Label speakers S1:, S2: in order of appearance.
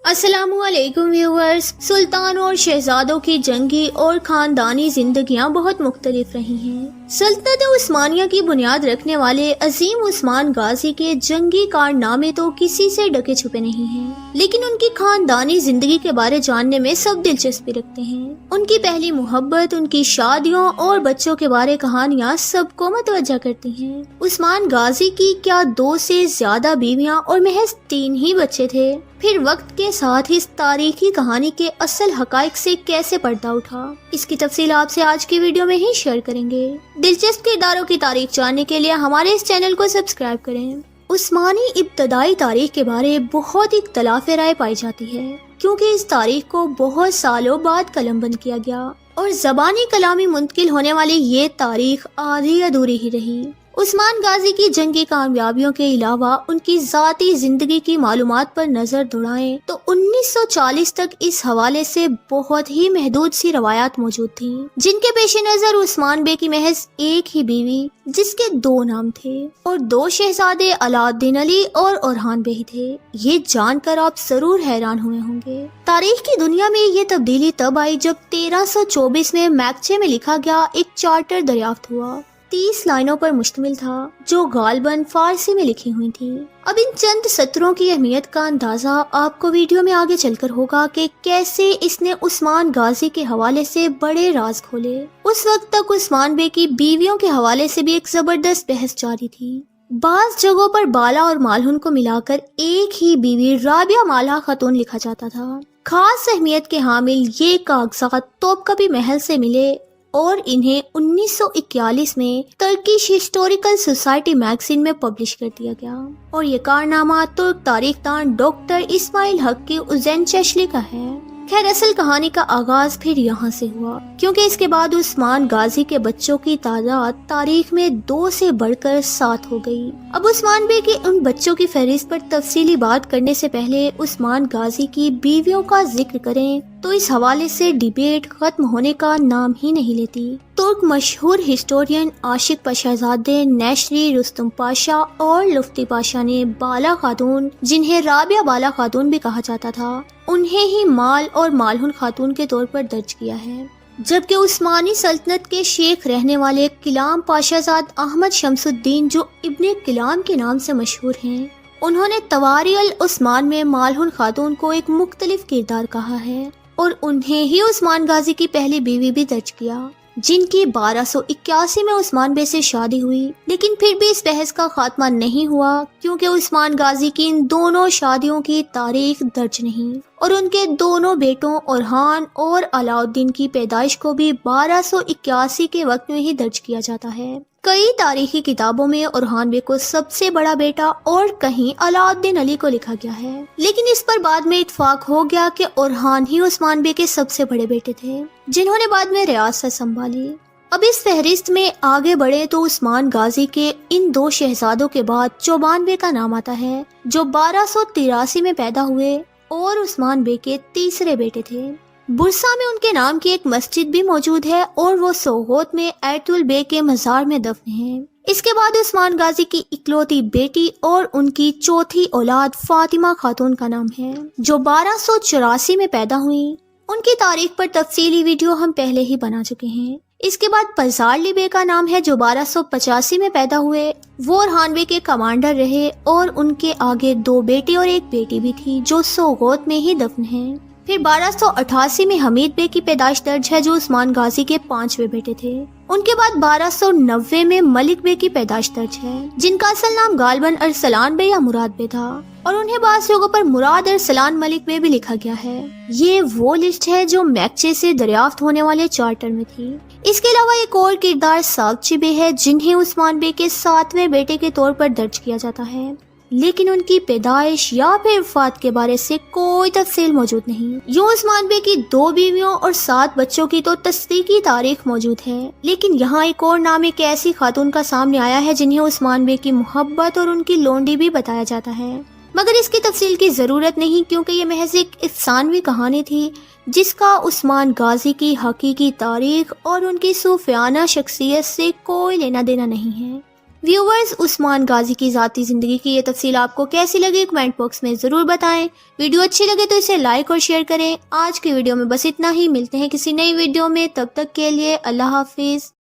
S1: अस्सलामु अलैकुम व्यूअर्स। सुल्तान और शहजादों की जंगी और खानदानी जिंदगियां बहुत मुख्तलिफ रही हैं। सल्तनत उस्मानिया की बुनियाद रखने वाले अजीम उस्मान गाजी के जंगी कारनामे तो किसी से ढके छुपे नहीं हैं, लेकिन उनकी खानदानी जिंदगी के बारे जानने में सब दिलचस्पी रखते हैं। उनकी पहली मोहब्बत, उनकी शादियों और बच्चों के बारे कहानियां सबको मतवज्जा करती हैं। उस्मान गाजी की क्या 2 से ज्यादा बीवियां और महज 3 ही बच्चे थे? फिर वक्त के साथ इस तारीखी कहानी के असल हकाइक से कैसे पर्दा उठा, इसकी तफसील आपसे आज की वीडियो में ही शेयर करेंगे। दिलचस्प किरदारों की तारीख जानने के लिए हमारे इस चैनल को सब्सक्राइब करें। उस्मानी इब्तदाई तारीख के बारे बहुत इख्तलाफ राय पाई जाती है, क्योंकि इस तारीख को बहुत सालों बाद कलमबंद किया गया और जबानी कलामी मुंतकिल होने वाली ये तारीख आधी अधूरी ही रही। उस्मान गाजी की जंगी कामयाबियों के अलावा उनकी जाती जिंदगी की मालूमात पर नजर दौड़ाएं तो 1940 तक इस हवाले से बहुत ही महदूद सी रवायात मौजूद थीं, जिनके पेश नजर उस्मान बे की महज एक ही बीवी, जिसके 2 नाम थे, और 2 शहजादे अलाउद्दीन अली और ओरहान बे ही थे। ये जानकर आप जरूर हैरान हुए होंगे। तारीख की दुनिया में ये तब्दीली तब आई जब 1324 में मैकचे में लिखा गया एक चार्टर दरियाफ्त हुआ। 30 लाइनों पर मुश्तमिल था, जो गालबन फारसी में लिखी हुई थी। अब इन चंद सत्रों की अहमियत का अंदाजा आपको वीडियो में आगे चलकर होगा कि कैसे इसने उस्मान गाजी के हवाले से बड़े राज खोले। उस वक्त तक उस्मान बे की बीवियों के हवाले से भी एक जबरदस्त बहस जारी थी। बाज जगहों पर बाला और मालहुन को मिलाकर एक ही बीवी राबिया माला खातून लिखा जाता था। खास अहमियत के हामिल ये कागजात तोपकपी महल से मिले और इन्हें 1941 में टर्किश हिस्टोरिकल सोसाइटी मैगजीन में पब्लिश कर दिया गया। और ये कारनामा तुर्क तारीखदान डॉक्टर इस्माइल हक की उज़ैनचेशली का है। खैर, असल कहानी का आगाज फिर यहाँ से हुआ, क्योंकि इसके बाद उस्मान गाजी के बच्चों की तादाद तारीख में 2 से बढ़कर 7 हो गई। अब उस्मान बे के उन बच्चों की फहरिस्त पर तफसीली बात करने से पहले उस्मान गाजी की बीवियों का जिक्र करें तो इस हवाले से डिबेट खत्म होने का नाम ही नहीं लेती। तुर्क मशहूर हिस्टोरियन आशिक पाशाजादे नेशरी रुस्तुम पाशा और लुफ्ती पाशा ने बाला खातून, जिन्हें राबिया बाला खातून भी कहा जाता था, उन्हें ही माल और मालहुन खातून के तौर पर दर्ज किया है। जबकि उस्मानी सल्तनत के शेख रहने वाले किलाम पाशाजाद अहमद शमसुद्दीन, जो इब्ने किलाम के नाम से मशहूर हैं, उन्होंने तवारी अल उस्मान में मालहुन खातून को एक मुख्तलिफ किरदार कहा है और उन्हें ही उस्मान गाजी की पहली बीवी भी दर्ज किया, जिनकी 1281 में उस्मान बे से शादी हुई। लेकिन फिर भी इस बहस का खात्मा नहीं हुआ, क्योंकि उस्मान गाजी की इन दोनों शादियों की तारीख दर्ज नहीं और उनके दोनों बेटों ओरहान और अलाउद्दीन की पैदाइश को भी 1281 के वक्त में ही दर्ज किया जाता है। कई तारीखी किताबों में ओरहान बे को सबसे बड़ा बेटा और कहीं अलाउद्दीन अली को लिखा गया है, लेकिन इस पर बाद में इत्फाक हो गया कि ओरहान ही उस्मान बे के सबसे बड़े बेटे थे, जिन्होंने बाद में रियासत संभाली। अब इस फहरिस्त में आगे बढ़े तो उस्मान गाजी के इन 2 शहजादों के बाद चौबान बे का नाम आता है, जो 1283 में पैदा हुए और उस्मान बे के तीसरे बेटे थे। बुरसा में उनके नाम की एक मस्जिद भी मौजूद है और वो सोगोत में ऐतुल बे के मजार में दफन है। इसके बाद उस्मान गाजी की इकलौती बेटी और उनकी चौथी औलाद फातिमा खातून का नाम है, जो 1284 में पैदा हुई। उनकी तारीख पर तफसीली वीडियो हम पहले ही बना चुके हैं। इसके बाद पजारली बे का नाम है, जो 1285 में पैदा हुए। वो ओरहान बे के कमांडर रहे और उनके आगे 2 बेटे और एक बेटी भी थी, जो सोगोत में ही दफन है। फिर 1288 में हमीद बे की पैदाइश दर्ज है, जो उस्मान गाजी के 5वें बेटे थे। उनके बाद 1290 में मलिक बे की पैदाइश दर्ज है, जिनका असल नाम गालबन अरसलान बे या मुराद बे था, और उन्हें बाज़ जगहों पर मुराद अरसलान मलिक बे भी लिखा गया है। ये वो लिस्ट है जो मैकचे से दरियाफ्त होने वाले चार्टर में थी। इसके अलावा एक और किरदार सागची बे है, जिन्हें उस्मान बे के 7वें बेटे के तौर पर दर्ज किया जाता है, लेकिन उनकी पैदाइश या फिर वफात के बारे से कोई तफसील मौजूद नहीं। यूं उस्मान बे की 2 बीवियों और 7 बच्चों की तो तस्दीकी तारीख मौजूद है, लेकिन यहाँ एक और नाम एक ऐसी खातून का सामने आया है जिन्हें उस्मान बे की मोहब्बत और उनकी लोंडी भी बताया जाता है, मगर इसकी तफसील की जरूरत नहीं, क्योंकि ये महज एक अफसानवी कहानी थी जिसका उस्मान गाजी की हकीकी तारीख और उनकी सूफियाना शख्सियत से कोई लेना देना नहीं है। ویورز، عثمان غازی کی ذاتی زندگی کی یہ تفصیل آپ کو کیسی لگی کمنٹ باکس میں ضرور بتائیں۔ ویڈیو اچھی لگے تو اسے لائک اور شیئر کریں۔ آج کی ویڈیو میں بس اتنا ہی، ملتے ہیں کسی نئی ویڈیو میں، تب تک کے لیے اللہ حافظ۔